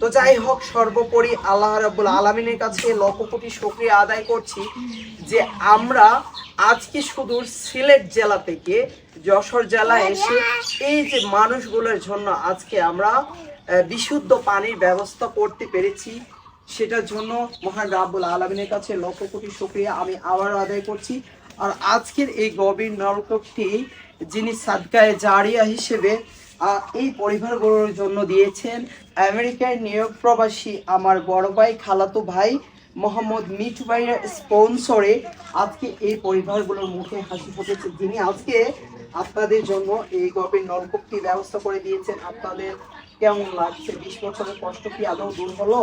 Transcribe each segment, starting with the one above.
তো যাই হোক, সর্বোপরি আল্লাহ রাব্বুল আলামিনের কাছে লক্ষ কোটি শুকরিয়া আদায় করছি যে আমরা আজকে সুদূর সিলেট জেলা থেকে যশোর জেলায় এসে এই যে মানুষগুলোর জন্য আজকে আমরা বিশুদ্ধ পানির ব্যবস্থা করতে পেরেছি, সেটার জন্য মহান রাব্বুল আলামিনের কাছে লক্ষ কোটি শুকরিয়া আমি আবার আদায় করছি। আর আজকের এই গভীর নলকূপটি যিনি সাদকায়ে জারিয়া হিসেবে এই পরিবারগুলোর জন্য দিয়েছেন, আমেরিকায় নিউ ইয়র্ক প্রবাসী আমার বড় ভাই, খালাতো ভাই মোহাম্মদ মিঠু ভাইয়ের স্পন্সরে আজকে এই পরিবারগুলোর মুখে হাসি ফুটেছে, যিনি আজকে আপনাদের জন্য এই গভীর নলকূপটি ব্যবস্থা করে দিয়েছেন। আপনাদের কেমন লাগছে? 20 বছরের কষ্ট কি আদৌ দূর হলো?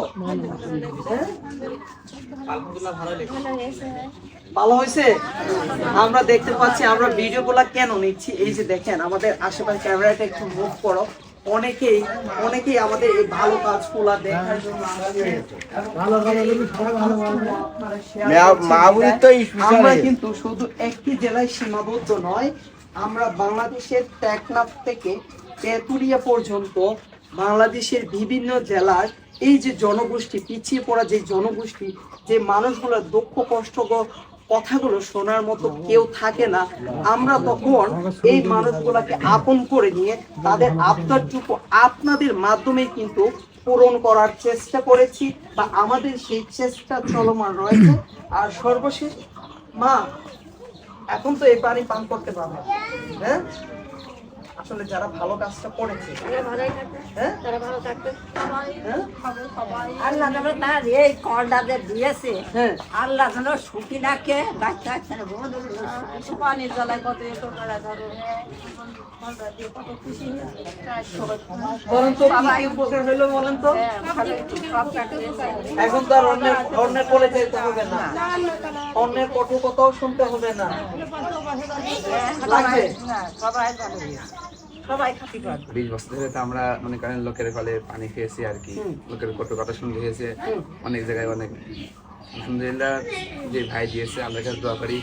ভালো হয়েছে। আমরা দেখতে পাচ্ছি, আমরা ভিডিওগুলো কেন নিচ্ছি, এই যে দেখেন আমাদের আশেপাশে ক্যামেরাটা একটু মুভ করো, অনেকেই আমাদের এই ভালো কাজগুলো দেখার জন্য আমরা কিন্তু শুধু একটি জেলায় সীমাবদ্ধ নয়, আমরা বাংলাদেশের টেকনাফ থেকে তেঁতুলিয়া পর্যন্ত বাংলাদেশের বিভিন্ন জেলার এই যে জনগোষ্ঠী, পিছিয়ে পড়া যে জনগোষ্ঠী, যে মানুষগুলোর দুঃখ কষ্ট কথাগুলো শোনার মতো কেউ থাকে না, আমরা তখন এই মানুষগুলোকে আপন করে নিয়ে তাদের আবদারটুকু আপনাদের মাধ্যমে কিন্তু পূরণ করার চেষ্টা করেছি, বা আমাদের সেই চেষ্টা চলমান রয়েছে। আর সর্বশেষ মা, এখন তো এই পানি পান করতে পারবে, হ্যাঁ? আসলে যারা ভালো কাজটা করেছে, আল্লাহ তার এই করদাদের দিয়েছে, আল্লাহ যেন সুখী রাখে, বাচ্চা পানির জ্বালায় কত করা ধরো বলেন তো, এখন তো আর অন্যের কোলে যেতে হবে না, অন্যের কটুকথাও শুনতে হবে না। সবাই 20 বছর ধরে তো আমরা মনে করেন লোকের কলে পানি খেয়েছি আর কি, লোকের কত কথা শুনতে হয়েছে অনেক জায়গায় অনেক। আলহামদুলিল্লাহ যে ভাই দিয়েছে, আমরা কাছে দোয়া করি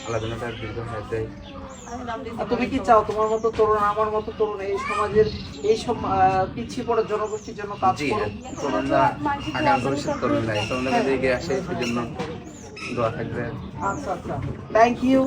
আল্লাহ যেন তার দীর্ঘ হায়াত দেয়। তুমি কি চাও তোমার মতো তরুণ, আমার মতো তরুণ এই সমাজের এই সব পিছিয়ে পড়া জনগোষ্ঠীর জন্য কাজ করুক? তরুণরা আগামী ভবিষ্যৎ তরুণরা এগিয়ে আসে, সেই জন্য দোয়া থাকবে। আচ্ছা, থ্যাংক ইউ।